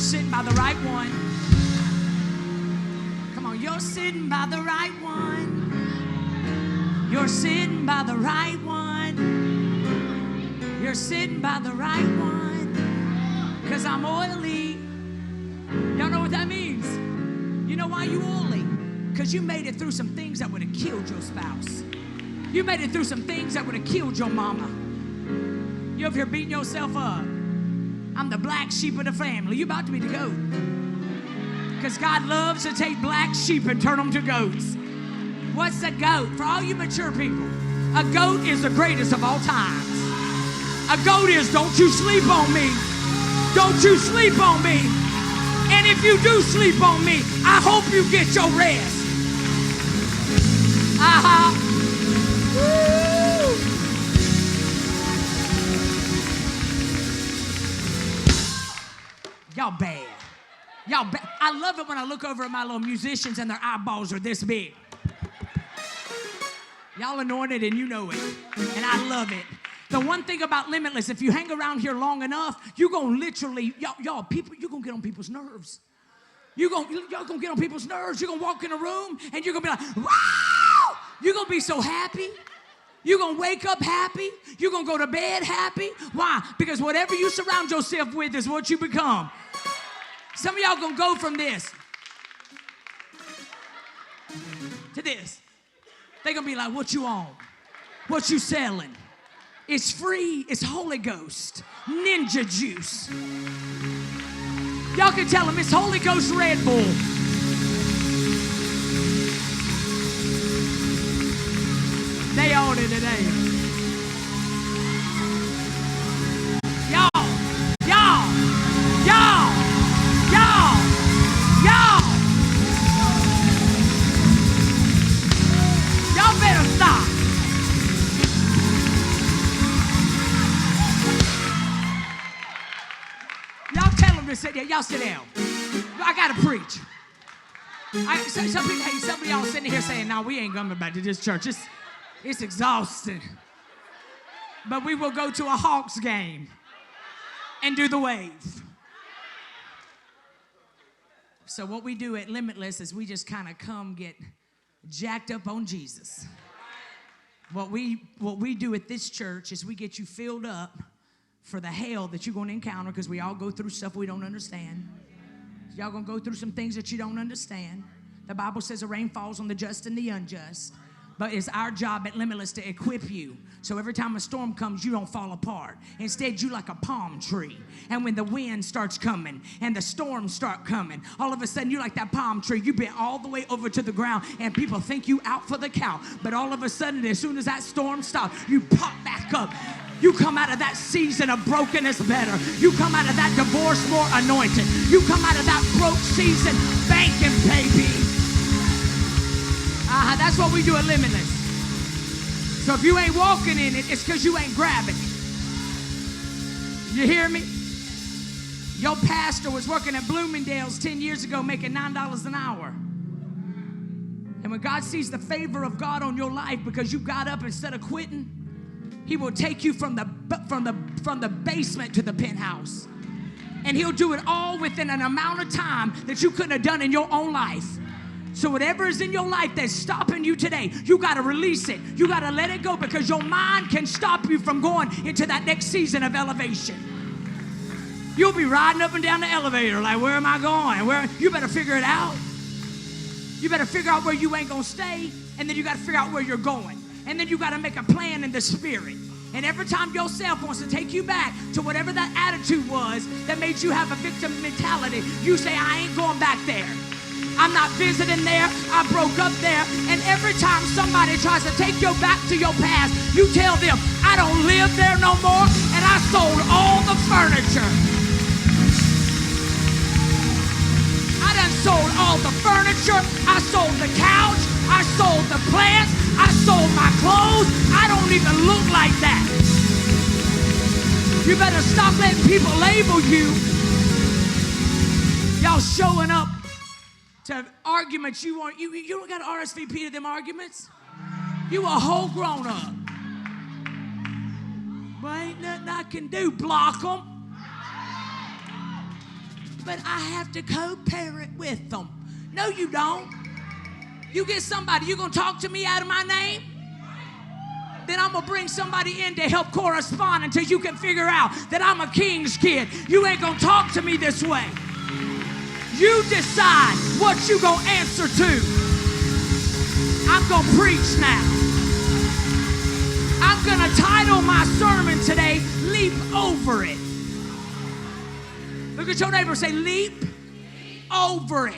sitting by the right one. Come on, you're sitting by the right one. You're sitting by the right one. You're sitting by the right one. Because I'm oily. Y'all know what that means? You know why you oily? Because you made it through some things that would have killed your spouse. You made it through some things that would have killed your mama. You over here beating yourself up. I'm the black sheep of the family. You about to be the goat. Because God loves to take black sheep and turn them to goats. What's a goat? For all you mature people, a goat is the greatest of all times. A goat is, don't you sleep on me. Don't you sleep on me. And if you do sleep on me, I hope you get your rest. Woo. Y'all bad. Y'all bad. I love it when I look over at my little musicians and their eyeballs are this big. Y'all anointed and you know it. And I love it. The one thing about Limitless, if you hang around here long enough, you're going to literally, y'all, people, you're going to get on people's nerves. Y'all going to get on people's nerves. You're going to walk in a room and you're going to be like, wow! You're going to be so happy. You're going to wake up happy. You're going to go to bed happy. Why? Because whatever you surround yourself with is what you become. Some of y'all going to go from this to this. They're going to be like, what you on? What you selling? It's free. It's Holy Ghost. Ninja juice. Y'all can tell them it's Holy Ghost Red Bull. They own it today. Y'all. Y'all better stop. Sit there. Y'all sit down. I gotta preach. Some of y'all sitting here saying, "No, we ain't coming back to this church. It's exhausting." But we will go to a Hawks game and do the wave. So what we do at Limitless is we just kind of come get jacked up on Jesus. What we do at this church is we get you filled up for the hell that you're going to encounter, because we all go through stuff we don't understand. Y'all going to go through some things that you don't understand. The Bible says the rain falls on the just and the unjust. But it's our job at Limitless to equip you, so every time a storm comes, you don't fall apart. Instead, you like a palm tree. And when the wind starts coming and the storms start coming, all of a sudden, you're like that palm tree. You've been all the way over to the ground, and people think you out for the count. But all of a sudden, as soon as that storm stops, you pop back up. You come out of that season of brokenness better. You come out of that divorce more anointed. You come out of that broke season banking, baby. That's what we do at Limitless. So if you ain't walking in it, it's because you ain't grabbing it. You hear me? Your pastor was working at Bloomingdale's 10 years ago making $9 an hour. And when God sees the favor of God on your life because you got up instead of quitting, He will take you from the basement to the penthouse. And He'll do it all within an amount of time that you couldn't have done in your own life. So whatever is in your life that's stopping you today, you got to release it. You got to let it go, because your mind can stop you from going into that next season of elevation. You'll be riding up and down the elevator like, where am I going? You better figure it out. You better figure out where you ain't going to stay, and then you got to figure out where you're going. And then you got to make a plan in the spirit. And every time yourself wants to take you back to whatever that attitude was that made you have a victim mentality, you say, I ain't going back there. I'm not visiting there. I broke up there. And every time somebody tries to take you back to your past, you tell them, I don't live there no more, and I sold all the furniture. I done sold all the furniture. I sold the couch. I sold the plants. I sold my clothes. I don't even look like that. You better stop letting people label you. Y'all showing up to arguments you don't got to RSVP to them arguments. You a whole grown up. But ain't nothing I can do. Block them. But I have to co-parent with them. No, you don't. You get somebody, you going to talk to me out of my name? Then I'm going to bring somebody in to help correspond until you can figure out that I'm a king's kid. You ain't going to talk to me this way. You decide what you going to answer to. I'm going to preach now. I'm going to title my sermon today, Leap Over It. Look at your neighbor and say, leap over it.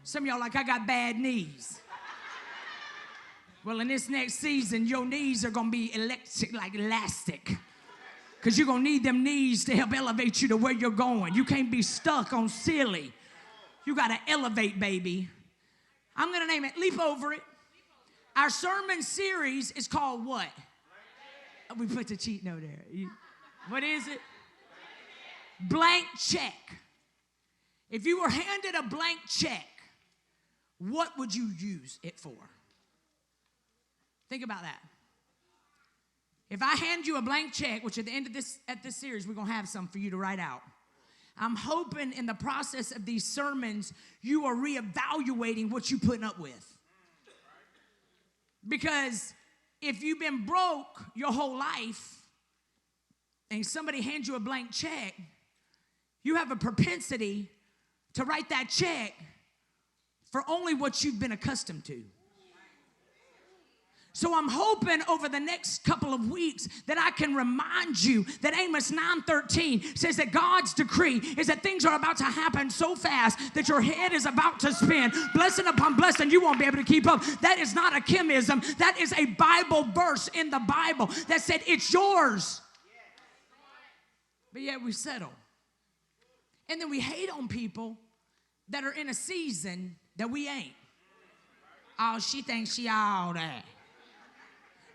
Some of y'all like, I got bad knees. Well, in this next season, your knees are going to be elastic. Because you're going to need them knees to help elevate you to where you're going. You can't be stuck on silly. You got to elevate, baby. I'm going to name it Leap Over It. Our sermon series is called what? We put the cheat note there. What is it? Blank check. If you were handed a blank check, what would you use it for? Think about that. If I hand you a blank check, which at the end of this series, we're going to have some for you to write out. I'm hoping in the process of these sermons, you are reevaluating what you're putting up with. Because if you've been broke your whole life and somebody hands you a blank check, you have a propensity to write that check for only what you've been accustomed to. So I'm hoping over the next couple of weeks that I can remind you that Amos 9:13 says that God's decree is that things are about to happen so fast that your head is about to spin. Blessing upon blessing, you won't be able to keep up. That is not a chemism. That is a Bible verse in the Bible that said it's yours. But yet we settle. And then we hate on people that are in a season that we ain't. Oh, she thinks she all that.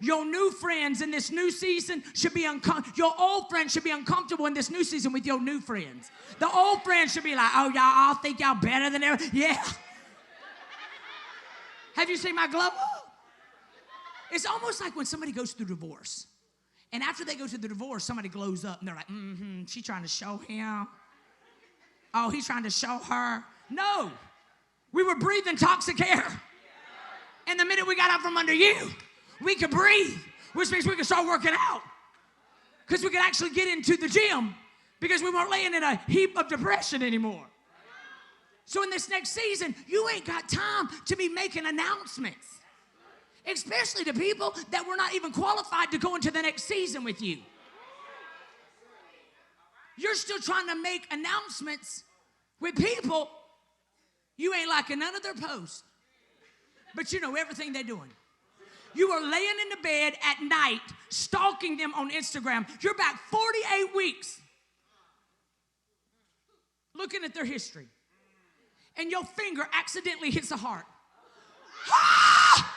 Your new friends in this new season should be your old friends should be uncomfortable in this new season with your new friends. The old friends should be like, oh, y'all all think y'all better than ever. Yeah. Have you seen my glow up? It's almost like when somebody goes through divorce. And after they go through the divorce, somebody glows up and they're like, she's trying to show him. Oh, he's trying to show her. No. We were breathing toxic air. And the minute we got out from under you, we could breathe, which means we could start working out. Because we could actually get into the gym because we weren't laying in a heap of depression anymore. So in this next season, you ain't got time to be making announcements, especially to people that were not even qualified to go into the next season with you. You're still trying to make announcements with people you ain't liking none of their posts, but you know everything they're doing. You are laying in the bed at night, stalking them on Instagram. You're back 48 weeks looking at their history. And your finger accidentally hits a heart. Ah!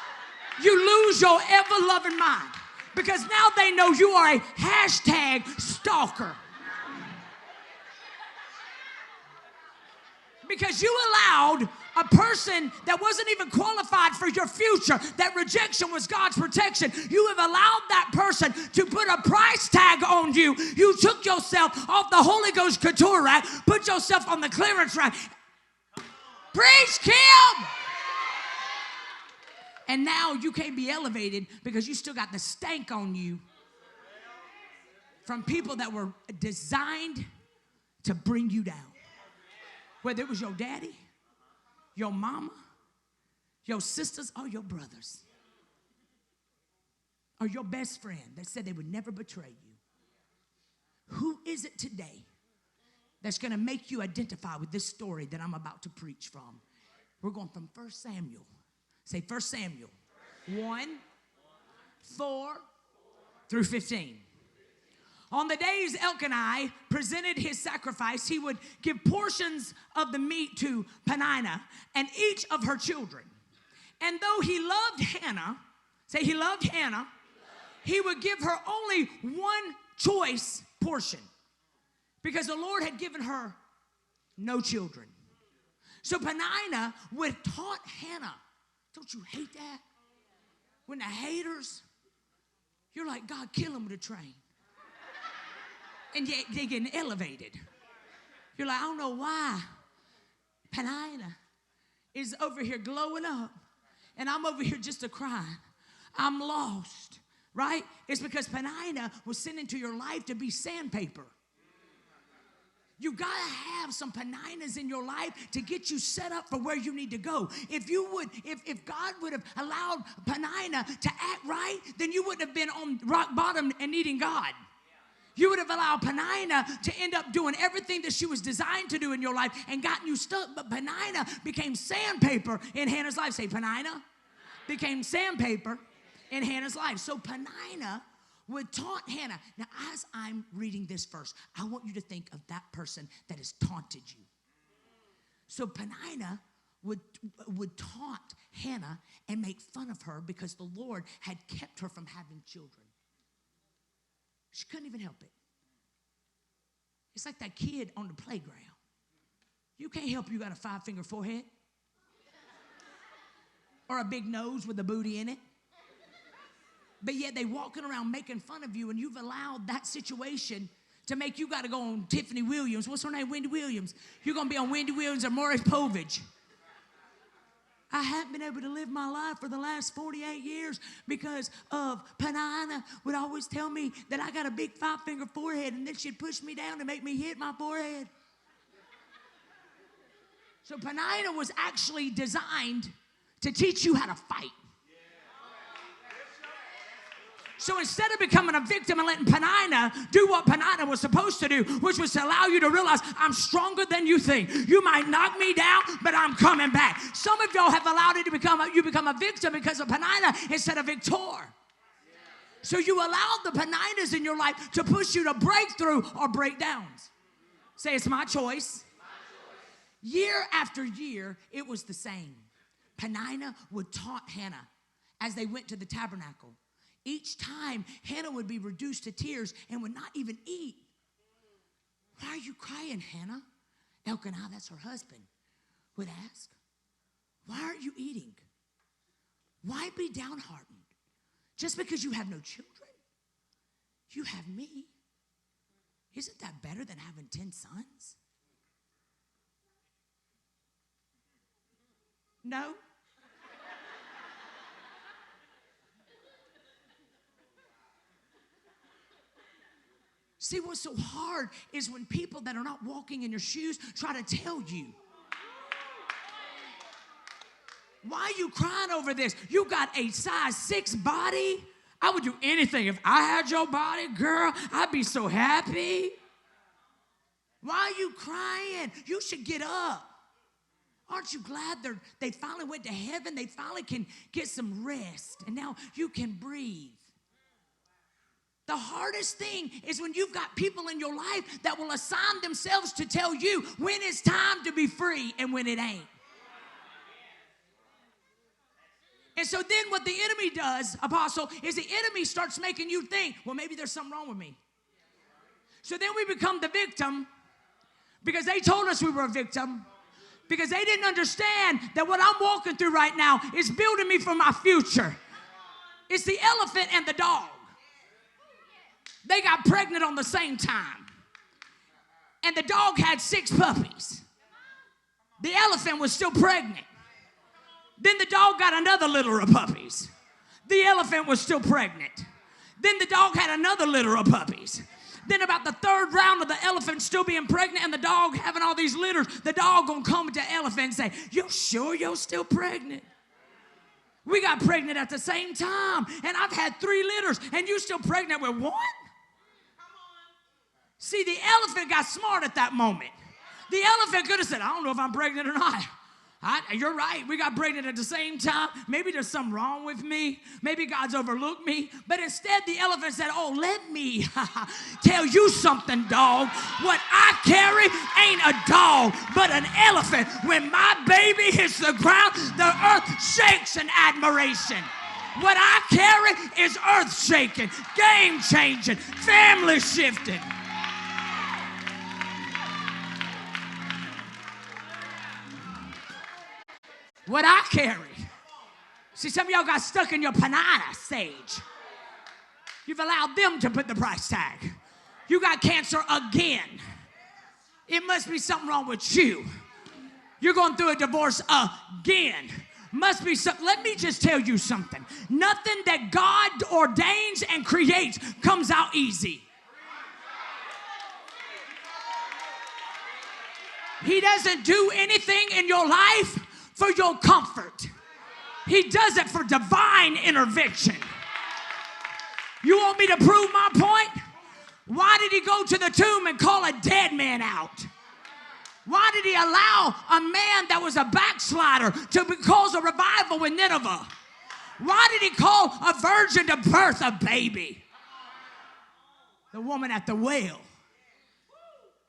You lose your ever-loving mind. Because now they know you are a hashtag stalker. Because you allowed a person that wasn't even qualified for your future, that rejection was God's protection. You have allowed that person to put a price tag on you. You took yourself off the Holy Ghost couture rack, put yourself on the clearance rack. Preach, Kim! And now you can't be elevated because you still got the stank on you from people that were designed to bring you down. Whether it was your daddy, your mama, your sisters, or your brothers, or your best friend that said they would never betray you. Who is it today that's going to make you identify with this story that I'm about to preach from? We're going from 1 Samuel. Say 1 Samuel 1, 4 through 15. On the days Elkanah presented his sacrifice, he would give portions of the meat to Penina and each of her children. And though he loved Hannah, say he loved Hannah, he would give her only one choice portion because the Lord had given her no children. So Penina would taunt Hannah. Don't you hate that? When the haters, you're like, God, kill them with a train. And yet they're getting elevated. You're like, I don't know why Penina is over here glowing up and I'm over here just a crying. I'm lost, right? It's because Penina was sent into your life to be sandpaper. You got to have some Peninas in your life to get you set up for where you need to go. If God would have allowed Penina to act right, then you wouldn't have been on rock bottom and needing God. You would have allowed Penina to end up doing everything that she was designed to do in your life and gotten you stuck. But Penina became sandpaper in Hannah's life. Say, Penina became sandpaper in Hannah's life. So Penina would taunt Hannah. Now, as I'm reading this verse, I want you to think of that person that has taunted you. So Penina would taunt Hannah and make fun of her because the Lord had kept her from having children. She couldn't even help it. It's like that kid on the playground. You can't help you got a 5-finger forehead or a big nose with a booty in it. But yet they walking around making fun of you, and you've allowed that situation to make you got to go on Tiffany Williams. What's her name? Wendy Williams. You're going to be on Wendy Williams or Morris Povich. I haven't been able to live my life for the last 48 years because of Penina would always tell me that I got a big 5-finger forehead, and then she'd push me down to make me hit my forehead. So Penina was actually designed to teach you how to fight. So instead of becoming a victim and letting Penina do what Penina was supposed to do, which was to allow you to realize I'm stronger than you think. You might knock me down, but I'm coming back. Some of y'all have allowed it to become a victim because of Penina instead of victor. So you allowed the Peninas in your life to push you to breakthrough or breakdowns. Say, it's my choice. Year after year, it was the same. Penina would taunt Hannah as they went to the tabernacle. Each time, Hannah would be reduced to tears and would not even eat. Why are you crying, Hannah? Elkanah, that's her husband, would ask. Why aren't you eating? Why be downhearted? Just because you have no children? You have me. Isn't that better than having 10 sons? No? See, what's so hard is when people that are not walking in your shoes try to tell you. Why are you crying over this? You got a size 6 body. I would do anything. If I had your body, girl, I'd be so happy. Why are you crying? You should get up. Aren't you glad they finally went to heaven? They finally can get some rest. And now you can breathe. The hardest thing is when you've got people in your life that will assign themselves to tell you when it's time to be free and when it ain't. And so then what the enemy does, Apostle, is the enemy starts making you think, well, maybe there's something wrong with me. So then we become the victim because they told us we were a victim, because they didn't understand that what I'm walking through right now is building me for my future. It's the elephant and the dog. They got pregnant on the same time. And the dog had 6 puppies. The elephant was still pregnant. Then the dog got another litter of puppies. The elephant was still pregnant. Then the dog had another litter of puppies. Then about the 3rd round of the elephant still being pregnant and the dog having all these litters, the dog gonna come to the elephant and say, you sure you're still pregnant? We got pregnant at the same time, and I've had 3 litters, and you still pregnant with 1? See, the elephant got smart at that moment. The elephant could have said, I don't know if I'm pregnant or not. You're right. We got pregnant at the same time. Maybe there's something wrong with me. Maybe God's overlooked me. But instead, the elephant said, oh, let me tell you something, dog. What I carry ain't a dog, but an elephant. When my baby hits the ground, the earth shakes in admiration. What I carry is earth-shaking, game-changing, family-shifting. What I carry. See, some of y'all got stuck in your Penina stage. You've allowed them to put the price tag. You got cancer again. It must be something wrong with you. You're going through a divorce again. Must be something. Let me just tell you something. Nothing that God ordains and creates comes out easy. He doesn't do anything in your life for your comfort. He does it for divine intervention. You want me to prove my point? Why did he go to the tomb and call a dead man out? Why did he allow a man that was a backslider to cause a revival in Nineveh? Why did he call a virgin to birth a baby? The woman at the well.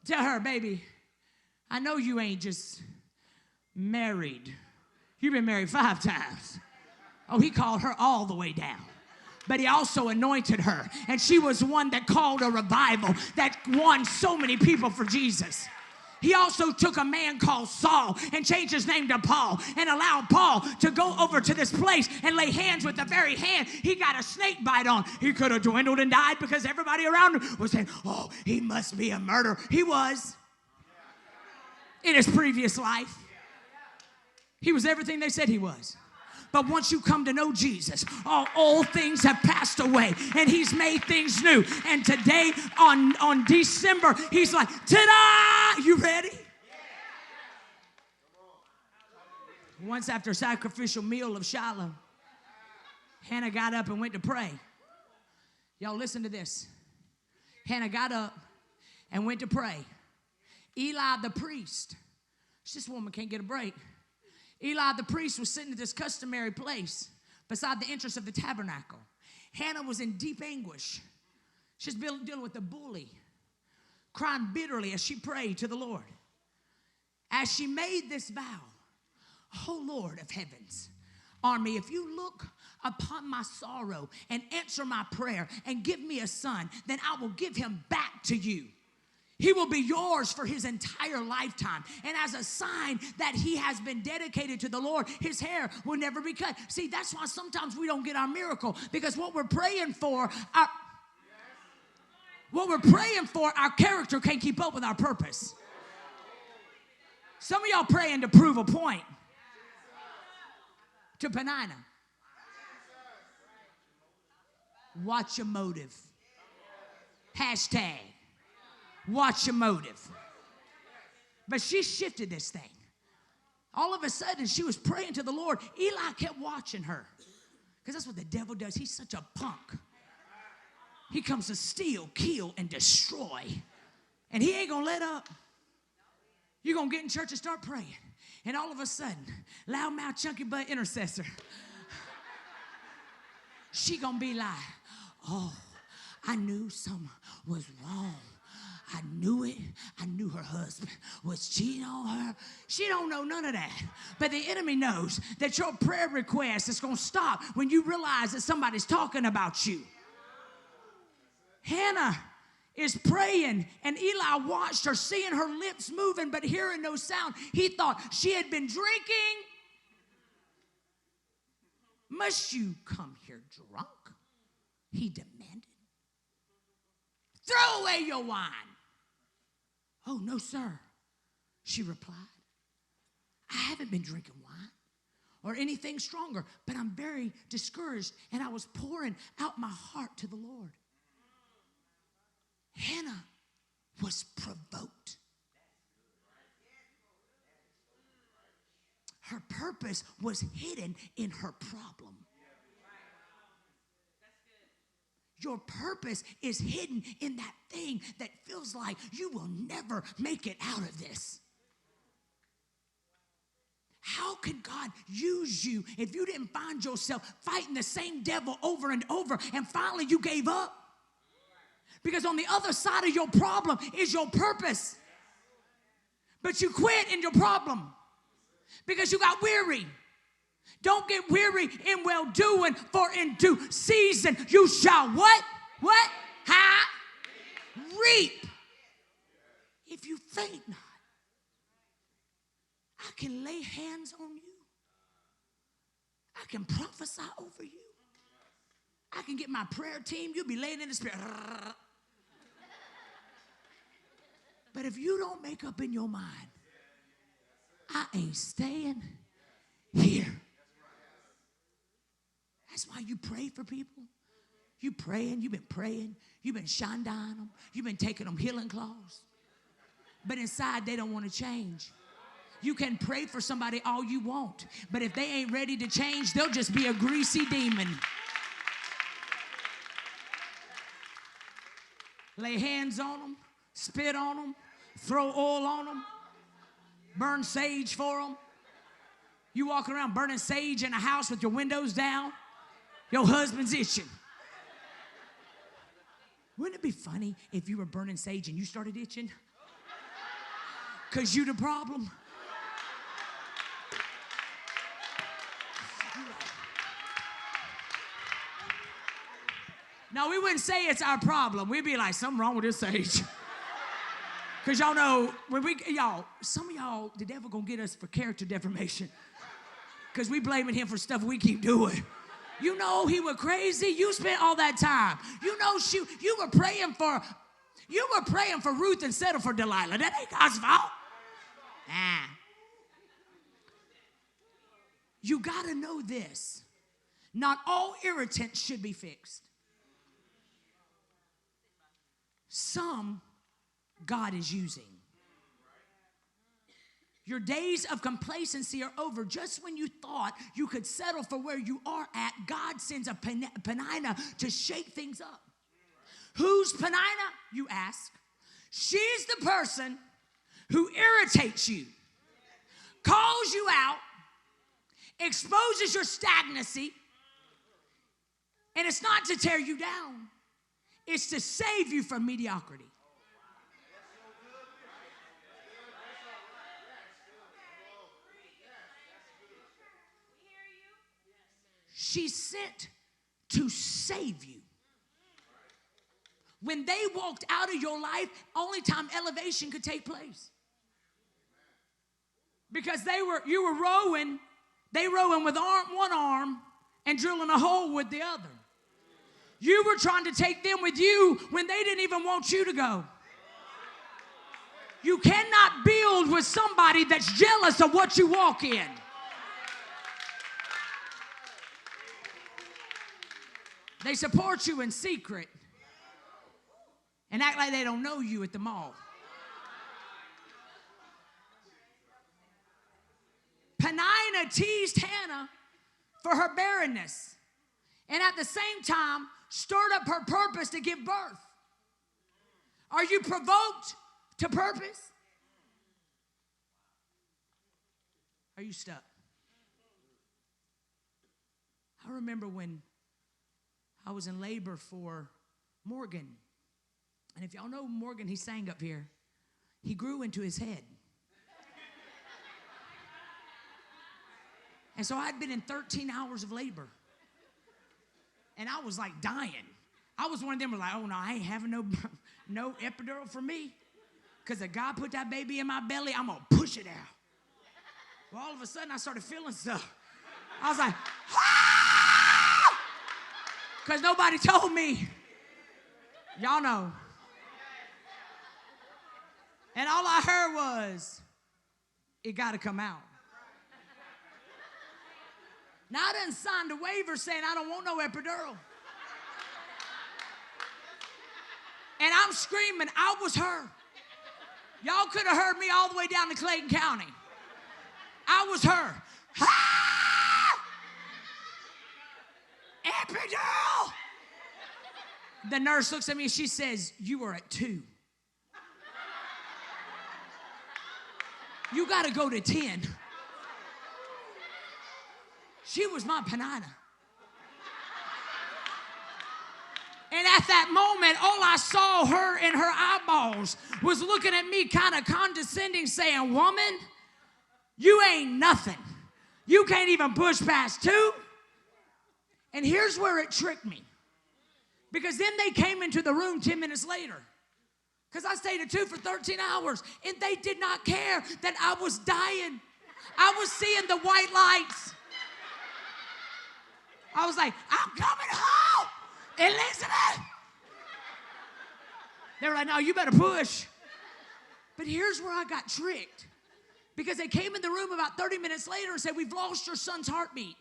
Tell her, baby, I know you ain't just married. You've been married 5 times. Oh, he called her all the way down. But he also anointed her. And she was one that called a revival that won so many people for Jesus. He also took a man called Saul and changed his name to Paul and allowed Paul to go over to this place and lay hands with the very hand he got a snake bite on. He could have dwindled and died because everybody around him was saying, oh, he must be a murderer. He was. In his previous life, he was everything they said he was. But once you come to know Jesus, all old things have passed away, and he's made things new. And today, on December, he's like, ta-da! You ready? Once after sacrificial meal of Shiloh, Hannah got up and went to pray. Y'all listen to this. Hannah got up and went to pray. Eli the priest, this woman can't get a break. Eli the priest was sitting at this customary place beside the entrance of the tabernacle. Hannah was in deep anguish. She's dealing with a bully, crying bitterly as she prayed to the Lord. As she made this vow, oh Lord of heavens, army, if you look upon my sorrow and answer my prayer and give me a son, then I will give him back to you. He will be yours for his entire lifetime. And as a sign that he has been dedicated to the Lord, his hair will never be cut. See, that's why sometimes we don't get our miracle, because what we're praying for, our character can't keep up with our purpose. Some of y'all praying to prove a point to Penina. Watch your motive. Hashtag. Watch your motive. But she shifted this thing. All of a sudden, she was praying to the Lord. Eli kept watching her, because that's what the devil does. He's such a punk. He comes to steal, kill, and destroy. And he ain't going to let up. You're going to get in church and start praying. And all of a sudden, loudmouth, chunky butt intercessor, she going to be like, oh, I knew something was wrong. I knew it. I knew her husband was cheating on her. She don't know none of that. But the enemy knows that your prayer request is going to stop when you realize that somebody's talking about you. Hannah is praying, and Eli watched her, seeing her lips moving but hearing no sound. He thought she had been drinking. Must you come here drunk? He demanded. Throw away your wine. Oh, no, sir, she replied. I haven't been drinking wine or anything stronger, but I'm very discouraged, and I was pouring out my heart to the Lord. Hannah was provoked. Her purpose was hidden in her problem. Your purpose is hidden in that thing that feels like you will never make it out of this. How can God use you if you didn't find yourself fighting the same devil over and over, and finally you gave up? Because on the other side of your problem is your purpose. But you quit in your problem because you got weary. Don't get weary in well-doing, for in due season you shall what? What? Reap. If you faint not. I can lay hands on you. I can prophesy over you. I can get my prayer team. You'll be laying in the spirit. But if you don't make up in your mind, I ain't staying here. That's why you pray for people. You praying, you've been shined on them, you've been taking them healing claws. But inside, they don't want to change. You can pray for somebody all you want, but if they ain't ready to change, they'll just be a greasy demon. Lay hands on them, spit on them, throw oil on them, burn sage for them. You walking around burning sage in a house with your windows down, your husband's itching. Wouldn't it be funny if you were burning sage and you started itching? Because you the problem. No, we wouldn't say it's our problem. We'd be like, something wrong with this sage. Because y'all know, some of y'all, the devil gonna get us for character defamation. Because we blaming him for stuff we keep doing. You know he was crazy. You spent all that time. You know you were praying for Ruth instead of for Delilah. That ain't God's fault. You got to know this. Not all irritants should be fixed. Some God is using. Your days of complacency are over. Just when you thought you could settle for where you are at, God sends a Penina to shake things up. Who's Penina, you ask? She's the person who irritates you, calls you out, exposes your stagnancy, and it's not to tear you down. It's to save you from mediocrity. She's sent to save you. When they walked out of your life, only time elevation could take place. Because you were rowing, they rowing with one arm and drilling a hole with the other. You were trying to take them with you when they didn't even want you to go. You cannot build with somebody that's jealous of what you walk in. They support you in secret and act like they don't know you at the mall. Penina teased Hannah for her barrenness and at the same time stirred up her purpose to give birth. Are you provoked to purpose? Are you stuck? I remember when I was in labor for Morgan. And if y'all know Morgan, he sang up here. He grew into his head. And so I'd been in 13 hours of labor. And I was like dying. I was one of them who were like, oh no, I ain't having no epidural for me. Because if God put that baby in my belly, I'm going to push it out. Well, all of a sudden I started feeling stuff. I was like, ah! Because nobody told me. Y'all know. And all I heard was, it got to come out. Now, I done signed a waiver saying I don't want no epidural. And I'm screaming, I was her. Y'all could have heard me all the way down to Clayton County. I was her. Ah! Epidural! The nurse looks at me and she says, you are at 2. You got to go to 10. She was my Penina. And at that moment, all I saw her in her eyeballs was looking at me kind of condescending, saying, woman, you ain't nothing. You can't even push past 2. And here's where it tricked me. Because then they came into the room 10 minutes later. Because I stayed at 2 for 13 hours. And they did not care that I was dying. I was seeing the white lights. I was like, I'm coming home, Elizabeth. They were like, no, you better push. But here's where I got tricked. Because they came in the room about 30 minutes later and said, we've lost your son's heartbeat.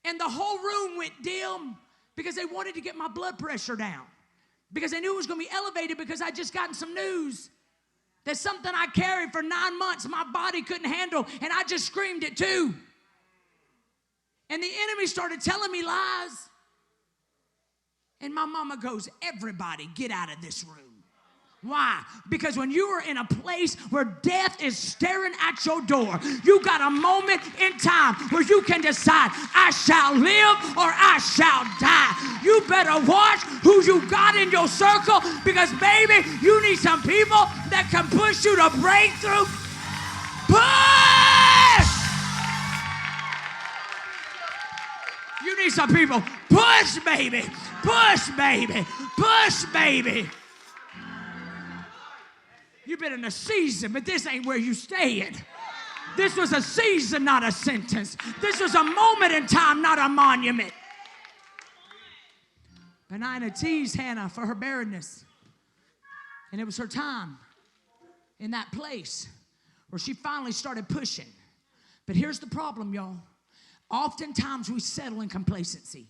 And the whole room went dim because they wanted to get my blood pressure down. Because they knew it was going to be elevated because I'd just gotten some news that something I carried for 9 months my body couldn't handle, and I just screamed it too. And the enemy started telling me lies. And my mama goes, everybody get out of this room. Why? Because when you are in a place where death is staring at your door, you got a moment in time where you can decide, I shall live or I shall die. You better watch who you got in your circle, because baby, you need some people that can push you to breakthrough. Push! You need some people. Push, baby. Push, baby. Push, baby. You've been in a season, but this ain't where you staying. This was a season, not a sentence. This was a moment in time, not a monument. Penina teased Hannah for her barrenness. And it was her time in that place where she finally started pushing. But here's the problem, y'all. Oftentimes we settle in complacency.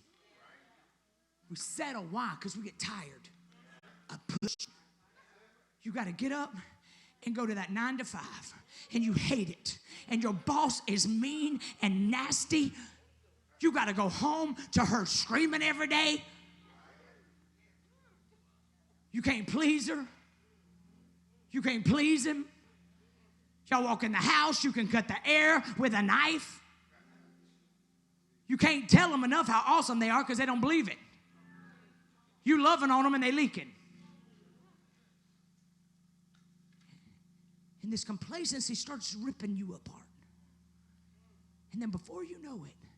We settle. Why? Because we get tired of pushing. You got to get up and go to that 9 to 5, and you hate it, and your boss is mean and nasty. You got to go home to her screaming every day. You can't please her. You can't please him. Y'all walk in the house, you can cut the air with a knife. You can't tell them enough how awesome they are because they don't believe it. You loving on them and they leaking. And this complacency starts ripping you apart. And then before you know it,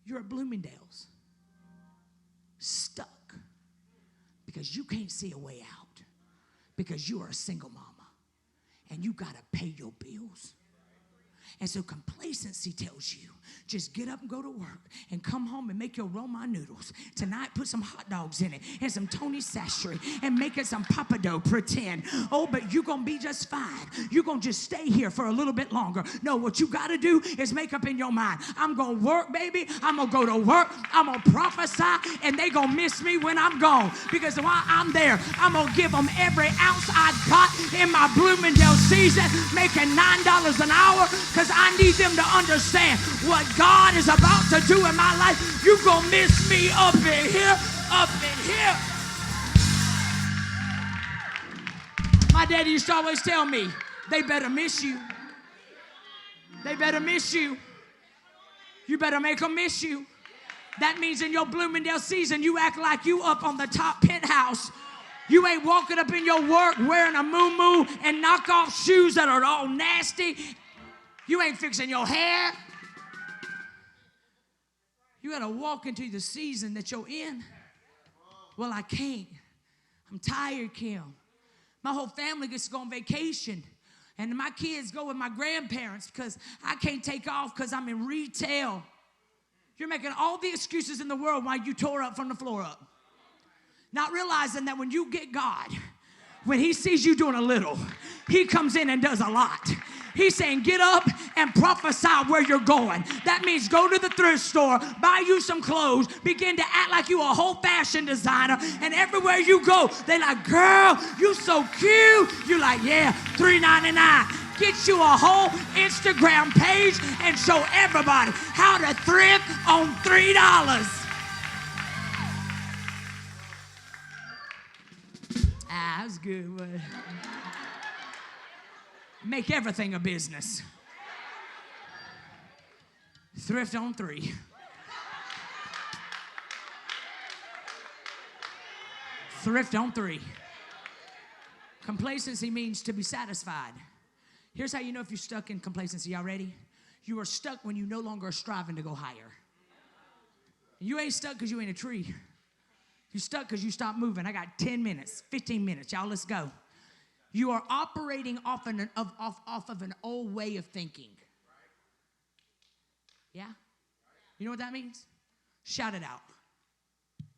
you're at Bloomingdale's, stuck, because you can't see a way out, because you are a single mama, and you got to pay your bills. And so complacency tells you, just get up and go to work and come home and make your Roma noodles. Tonight, put some hot dogs in it and some Tony Sashry and make it some pappardelle, pretend. Oh, but you're going to be just fine. You're going to just stay here for a little bit longer. No, what you got to do is make up in your mind. I'm going to work, baby. I'm going to go to work. I'm going to prophesy, and they going to miss me when I'm gone. Because while I'm there, I'm going to give them every ounce I got in my Bloomingdale season, making $9 an hour, because I need them to understand what God is about to do in my life. You gonna miss me up in here, up in here. My daddy used to always tell me, they better miss you. They better miss you. You better make them miss you. That means in your Bloomingdale season, you act like you up on the top penthouse. You ain't walking up in your work wearing a moo-moo and knockoff shoes that are all nasty. You ain't fixing your hair. You got to walk into the season that you're in. Well, I can't. I'm tired, Kim. My whole family gets to go on vacation. And my kids go with my grandparents because I can't take off because I'm in retail. You're making all the excuses in the world why you tore up from the floor up. Not realizing that when you get God, when he sees you doing a little, he comes in and does a lot. He's saying, get up and prophesy where you're going. That means go to the thrift store, buy you some clothes, begin to act like you a whole fashion designer, and everywhere you go, they're like, girl, you so cute. You're like, yeah, $3.99. Get you a whole Instagram page and show everybody how to thrift on $3. Ah, that's good. But make everything a business. Thrift on 3. Thrift on 3. Complacency means to be satisfied. Here's how you know if you're stuck in complacency. Y'all ready? You are stuck when you no longer are striving to go higher. You ain't stuck because you ain't a tree. You're stuck because you stopped moving. I got 10 minutes, 15 minutes. Y'all, let's go. You are operating off of an old way of thinking. Yeah? You know what that means? Shout it out.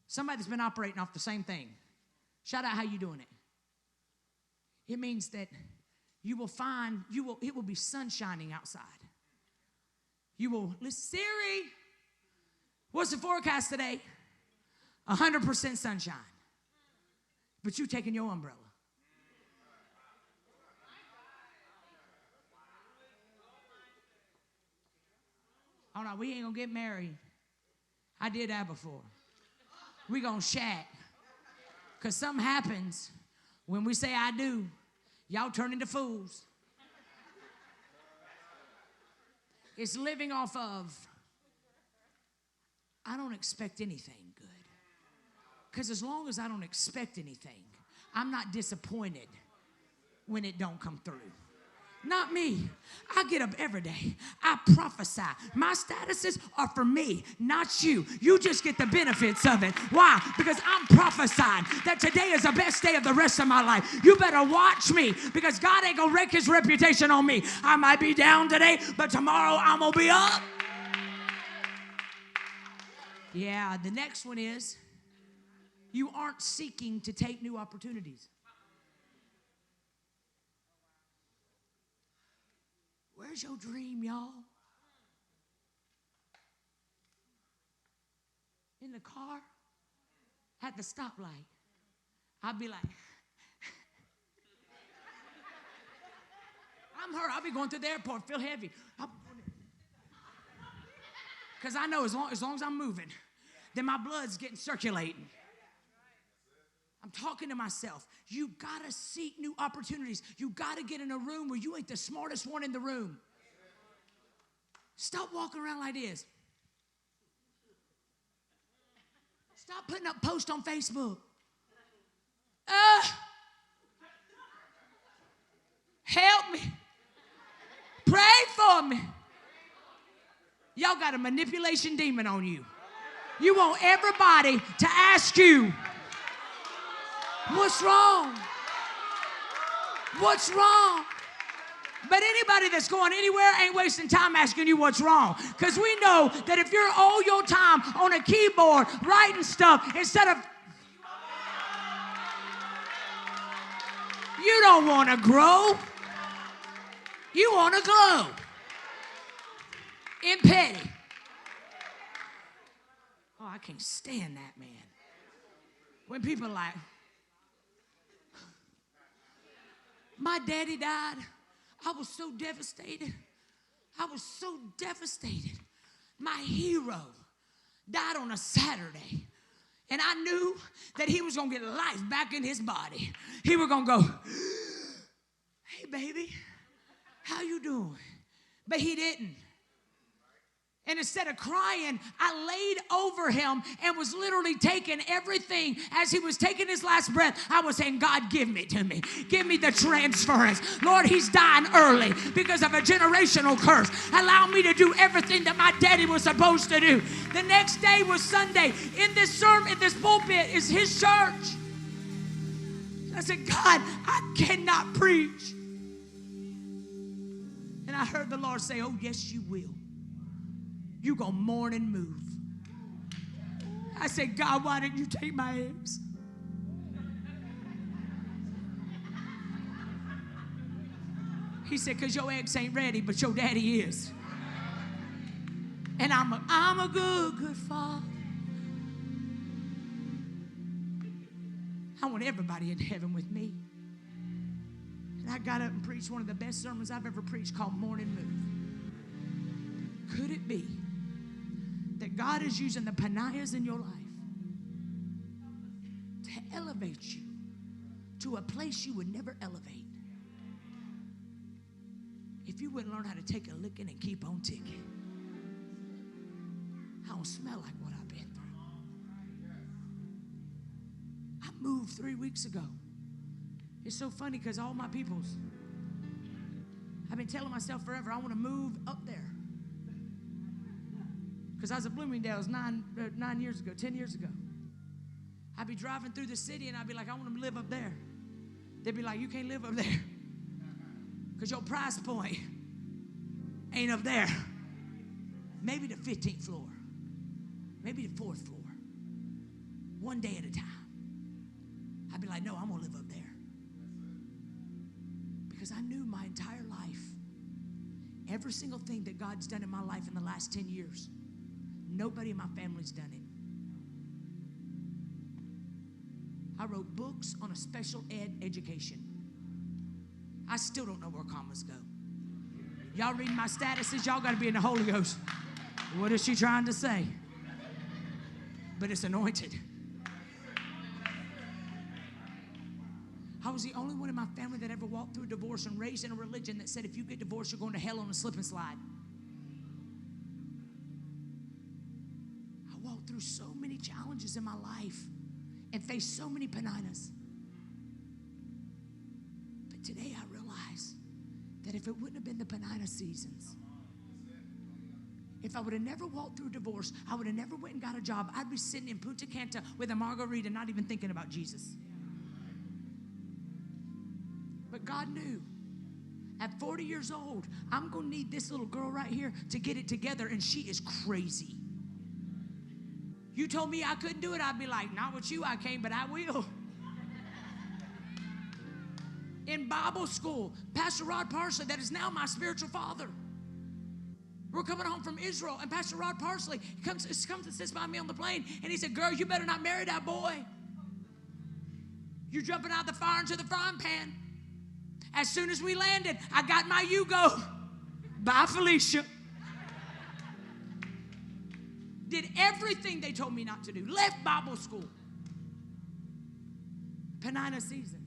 Somebody's been operating off the same thing. Shout out how you doing it. It means that it will be sun shining outside. You will, listen, Siri, what's the forecast today? 100% sunshine. But you taking your umbrella. Oh no, we ain't gonna get married. I did that before. We gonna shack. Because something happens when we say I do. Y'all turn into fools. It's living off of, I don't expect anything good. Because as long as I don't expect anything, I'm not disappointed when it don't come through. Not me. I get up every day. I prophesy. My statuses are for me, not you. You just get the benefits of it. Why? Because I'm prophesying that today is the best day of the rest of my life. You better watch me because God ain't gonna wreck his reputation on me. I might be down today, but tomorrow I'm gonna be up. Yeah, the next one is you aren't seeking to take new opportunities. Where's your dream, y'all? In the car, at the stoplight. I'll be like, I'm hurt. I'll be going through the airport, feel heavy. Because I know as long as I'm moving, then my blood's getting circulating. I'm talking to myself. You got to seek new opportunities. You got to get in a room where you ain't the smartest one in the room. Stop walking around like this. Stop putting up posts on Facebook. Help me. Pray for me. Y'all got a manipulation demon on you. You want everybody to ask you, what's wrong? What's wrong? But anybody that's going anywhere ain't wasting time asking you what's wrong. Because we know that if you're all your time on a keyboard writing stuff instead of... You don't want to grow. You want to glow. In petty. Oh, I can't stand that, man. When people are like, my daddy died. I was so devastated. I was so devastated. My hero died on a Saturday. And I knew that he was going to get life back in his body. He was going to go, hey, baby, how you doing? But he didn't. And instead of crying, I laid over him and was literally taking everything. As he was taking his last breath, I was saying, God, give me to me. Give me the transference. Lord, he's dying early because of a generational curse. Allow me to do everything that my daddy was supposed to do. The next day was Sunday. In this sermon, in this pulpit is his church. I said, God, I cannot preach. And I heard the Lord say, oh, yes, you will. You gonna mourn and move. I said, God, why didn't you take my eggs? He said, because your eggs ain't ready, but your daddy is. And I'm a good father. I want everybody in heaven with me. And I got up and preached one of the best sermons I've ever preached called Mourning Move. Could it be that God is using the Peninas in your life to elevate you to a place you would never elevate if you wouldn't learn how to take a licking and keep on ticking? I don't smell like what I've been through. I moved 3 weeks ago. It's so funny because all my peoples, I've been telling myself forever, I want to move up there. Because I was at Bloomingdale's 10 years ago. I'd be driving through the city and I'd be like, I want to live up there. They'd be like, you can't live up there. Because your price point ain't up there. Maybe the 15th floor. Maybe the 4th floor. One day at a time. I'd be like, no, I'm going to live up there. Because I knew my entire life, every single thing that God's done in my life in the last 10 years, nobody in my family's done it. I wrote books on a special ed education. I still don't know where commas go. Y'all reading my statuses, y'all got to be in the Holy Ghost. What is she trying to say? But it's anointed. I was the only one in my family that ever walked through a divorce and raised in a religion that said if you get divorced, you're going to hell on a slip and slide. I walked through so many challenges in my life and faced so many Peninas. But today I realize that if it wouldn't have been the Penina seasons, if I would have never walked through divorce, I would have never went and got a job. I'd be sitting in Punta Cana with a margarita, not even thinking about Jesus. But God knew at 40 years old, I'm going to need this little girl right here to get it together, and she is crazy. You told me I couldn't do it, I'd be like, not with you I can't, but I will. In Bible school, Pastor Rod Parsley, that is now my spiritual father. We're coming home from Israel, and Pastor Rod Parsley comes and sits by me on the plane, and he said, girl, you better not marry that boy. You're jumping out the fire into the frying pan. As soon as we landed, I got my Yugo. Bye, Felicia. Did everything they told me not to do. Left Bible school. Penina season.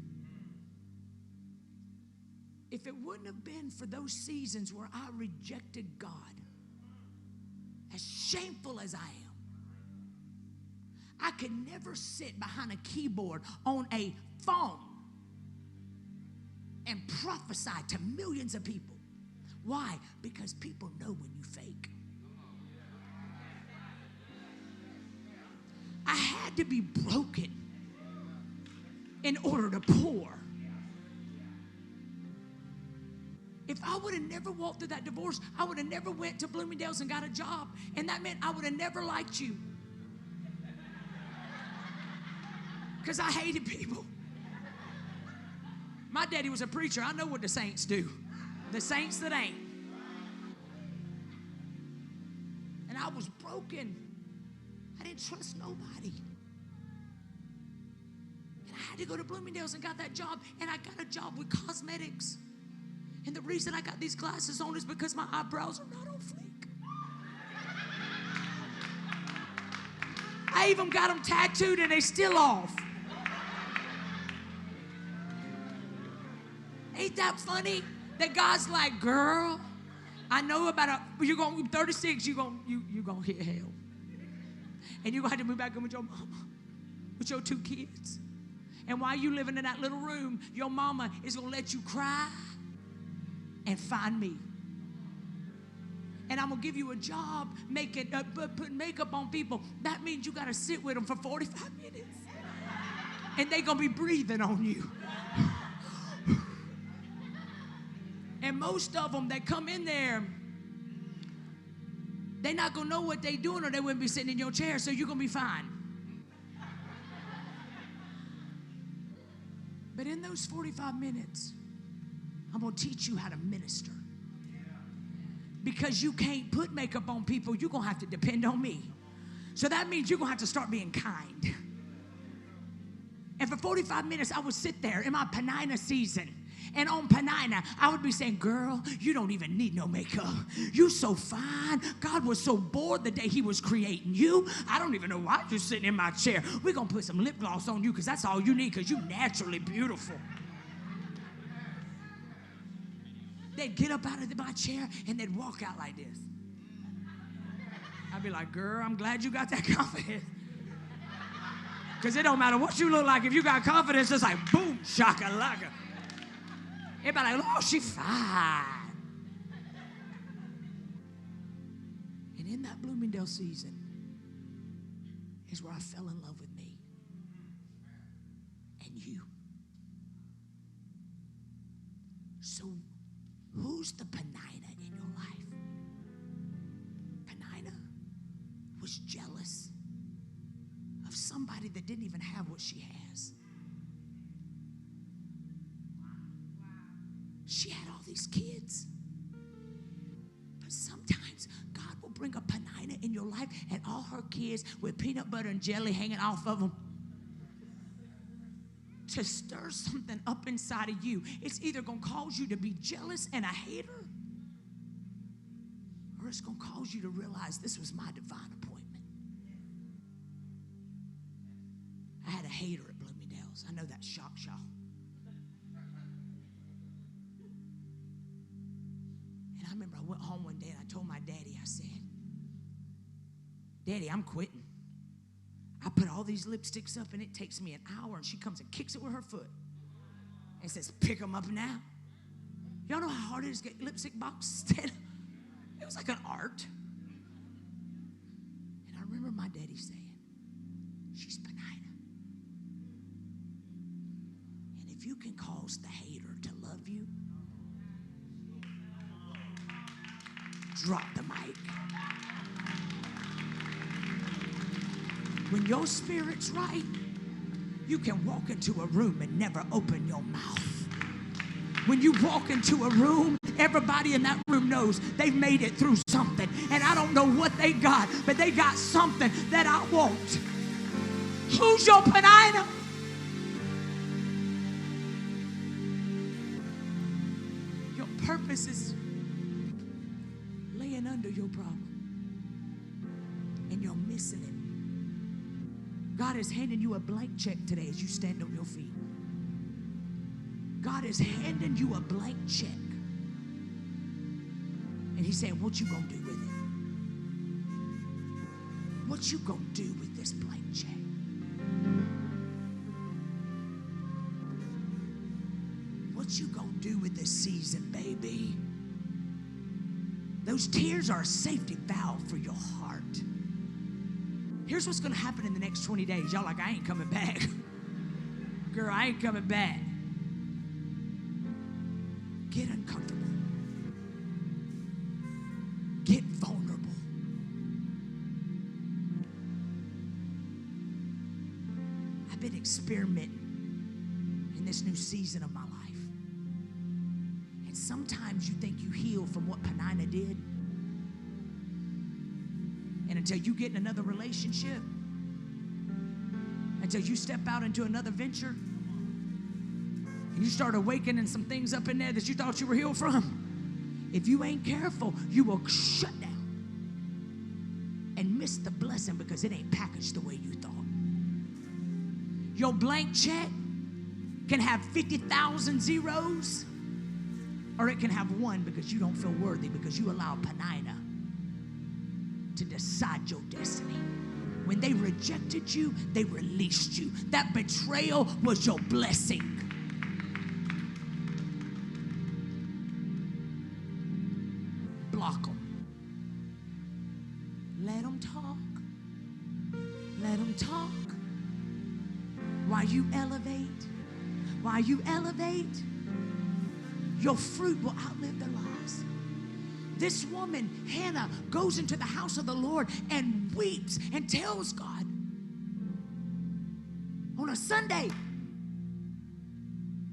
If it wouldn't have been for those seasons where I rejected God, as shameful as I am, I could never sit behind a keyboard on a phone and prophesy to millions of people. Why? Because people know when you fake. I had to be broken in order to pour. If I would have never walked through that divorce, I would have never went to Bloomingdale's and got a job. And that meant I would have never liked you. Because I hated people. My daddy was a preacher. I know what the saints do. The saints that ain't. And I was broken. I didn't trust nobody. And I had to go to Bloomingdale's and got that job. And I got a job with cosmetics. And the reason I got these glasses on is because my eyebrows are not on fleek. I even got them tattooed and they still off. Ain't that funny? That God's like, girl, I know about you're going 36, you're going to hit hell. And you're going to have to move back in with your mama, with your 2 kids. And while you living in that little room, your mama is going to let you cry and find me. And I'm going to give you a job putting makeup on people. That means you got to sit with them for 45 minutes. And they're going to be breathing on you. And most of them that come in there, they're not going to know what they're doing or they wouldn't be sitting in your chair, so you're going to be fine. But in those 45 minutes, I'm going to teach you how to minister. Because you can't put makeup on people, you're going to have to depend on me. So that means you're going to have to start being kind. And for 45 minutes, I would sit there in my Penina season. And on Penina, I would be saying, girl, you don't even need no makeup. You so fine. God was so bored the day he was creating you. I don't even know why you're sitting in my chair. We're going to put some lip gloss on you because that's all you need because you're naturally beautiful. They'd get up out of my chair and they'd walk out like this. I'd be like, girl, I'm glad you got that confidence. Because it don't matter what you look like. If you got confidence, it's like, boom, shakalaka. Everybody like, oh, she fine. And in that Bloomingdale season is where I fell in love with me and you. So who's the Penina in your life? Penina was jealous of somebody that didn't even have what she has. these kids. But sometimes God will bring a Penina in your life and all her kids with peanut butter and jelly hanging off of them to stir something up inside of you. It's either going to cause you to be jealous and a hater, or it's going to cause you to realize this was my divine appointment. I had a hater at Bloomingdale's. I know that shocks y'all. And I remember I went home one day and I told my daddy, I said, Daddy, I'm quitting. I put all these lipsticks up and it takes me an hour, and she comes and kicks it with her foot and says, pick them up now. Y'all know how hard it is to get lipstick boxes? It was like an art. And I remember my daddy saying, she's Penina. And if you can cause the hater to love you, drop the mic. When your spirit's right, you can walk into a room and never open your mouth. When you walk into a room, everybody in that room knows they've made it through something. And I don't know what they got, but they got something that I want. Who's your Penina? Your purpose is laying under your problem, and you're missing it. God is handing you a blank check today as you stand on your feet. God is handing you a blank check. And he's saying, what you gonna do with it? What you gonna do with this blank check? What you gonna do with this season, baby? Those tears are a safety valve for your heart. Here's what's going to happen in the next 20 days. Y'all like, I ain't coming back. Girl, I ain't coming back. Get uncomfortable. Get vulnerable. I've been experimenting in this new season of my life. And sometimes you think you heal from what Penina did. And until you get in another relationship, until you step out into another venture, and you start awakening some things up in there that you thought you were healed from, if you ain't careful, you will shut down and miss the blessing because it ain't packaged the way you thought. Your blank check can have 50,000 zeros, or it can have one because you don't feel worthy, because you allow Penina to decide your destiny. When they rejected you, they released you. That betrayal was your blessing. Block them. Let them talk. Let them talk. While you elevate, your fruit will outlive their lives. This woman, Hannah, goes into the house of the Lord and weeps and tells God on a Sunday,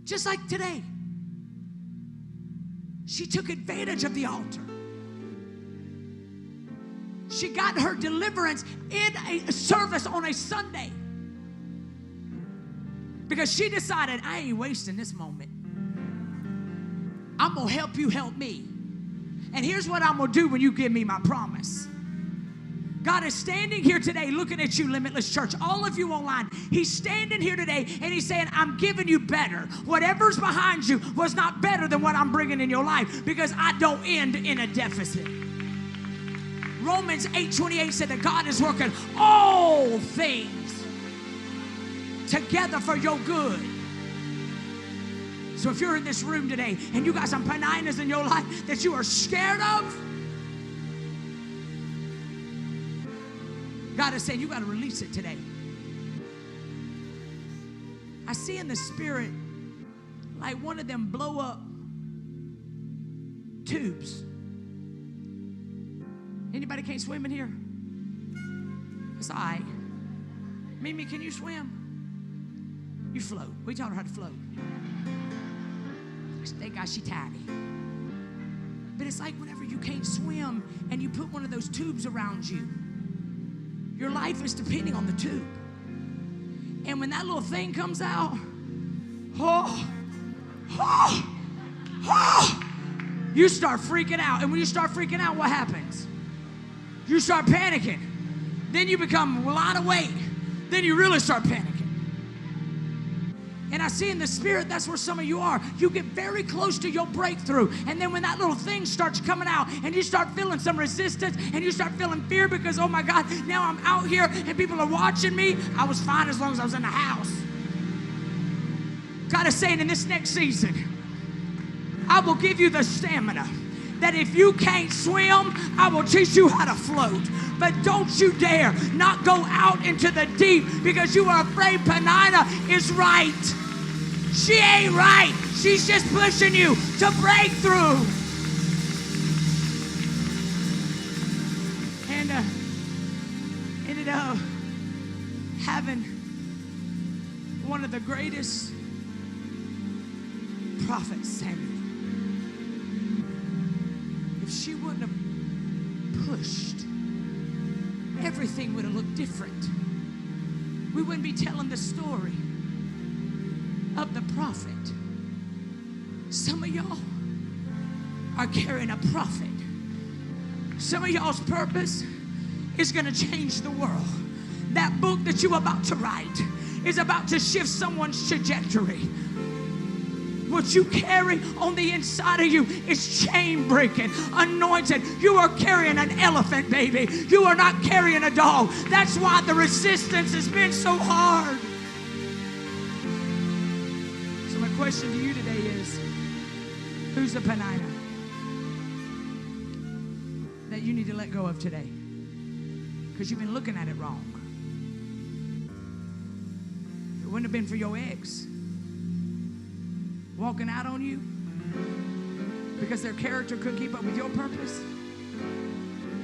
just like today, she took advantage of the altar. She got her deliverance in a service on a Sunday because she decided, I ain't wasting this moment. I'm going to help you help me. And here's what I'm going to do when you give me my promise. God is standing here today looking at you, Limitless Church, all of you online. He's standing here today and he's saying, I'm giving you better. Whatever's behind you was not better than what I'm bringing in your life, because I don't end in a deficit. Romans 8:28 said that God is working all things together for your good. So if you're in this room today and you got some Peninas in your life that you are scared of, God is saying you got to release it today. I see in the spirit like one of them blow up tubes. Anybody can't swim in here? That's all right. Mimi, can you swim? You float. We taught her how to float. Thank God she tiny. it's like whenever you can't swim and you put one of those tubes around you. Your life is depending on the tube. And when that little thing comes out, you start freaking out. And when you start freaking out, what happens? You start panicking. Then you become a lot of weight. Then you really start panicking. And I see in the spirit, that's where some of you are. You get very close to your breakthrough. And then when that little thing starts coming out and you start feeling some resistance and you start feeling fear because, oh my God, now I'm out here and people are watching me. I was fine as long as I was in the house. God is saying in this next season, I will give you the stamina that if you can't swim, I will teach you how to float. But don't you dare not go out into the deep because you are afraid Penina is right. She ain't right. She's just pushing you to break through. And ended up having one of the greatest prophets, Samuel. If she wouldn't have pushed, everything would have looked different. We wouldn't be telling the story of the prophet. Some of y'all are carrying a prophet. Some of y'all's purpose is going to change the world. That book that you're about to write is about to shift someone's trajectory. What you carry on the inside of you is chain breaking, anointed. You are carrying an elephant, baby. You are not carrying a dog. That's why the resistance has been so hard. So my question to you today is, who's the Penina that you need to let go of today? Because you've been looking at it wrong. If it wouldn't have been for your ex walking out on you because their character couldn't keep up with your purpose,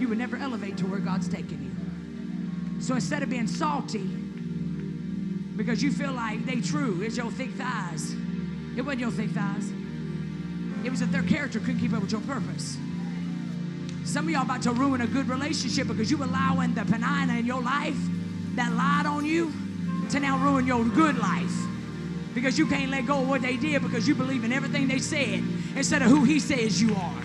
you would never elevate to where God's taking you. So instead of being salty because you feel like they true, it's your thick thighs. It wasn't your thick thighs. It was that their character couldn't keep up with your purpose. Some of y'all about to ruin a good relationship because you allowing the Penina in your life that lied on you to now ruin your good life. Because you can't let go of what they did because you believe in everything they said instead of who he says you are.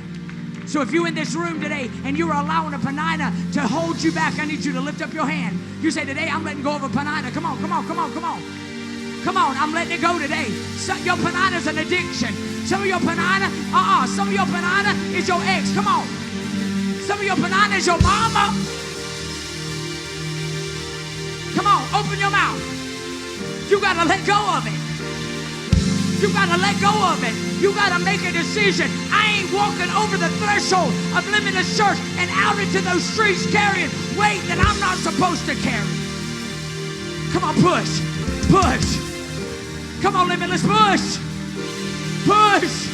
So if you're in this room today and you're allowing a Penina to hold you back, I need you to lift up your hand. You say, today I'm letting go of a Penina. Come on, come on, come on, come on. Come on, I'm letting it go today. Your Penina is an addiction. Some of your Penina, some of your Penina is your ex. Come on. Some of your Penina is your mama. Come on, open your mouth. You got to let go of it. You got to let go of it. You got to make a decision. I ain't walking over the threshold of Limitless Church and out into those streets carrying weight that I'm not supposed to carry. Come on, push. Push. Come on, Limitless, push. Push.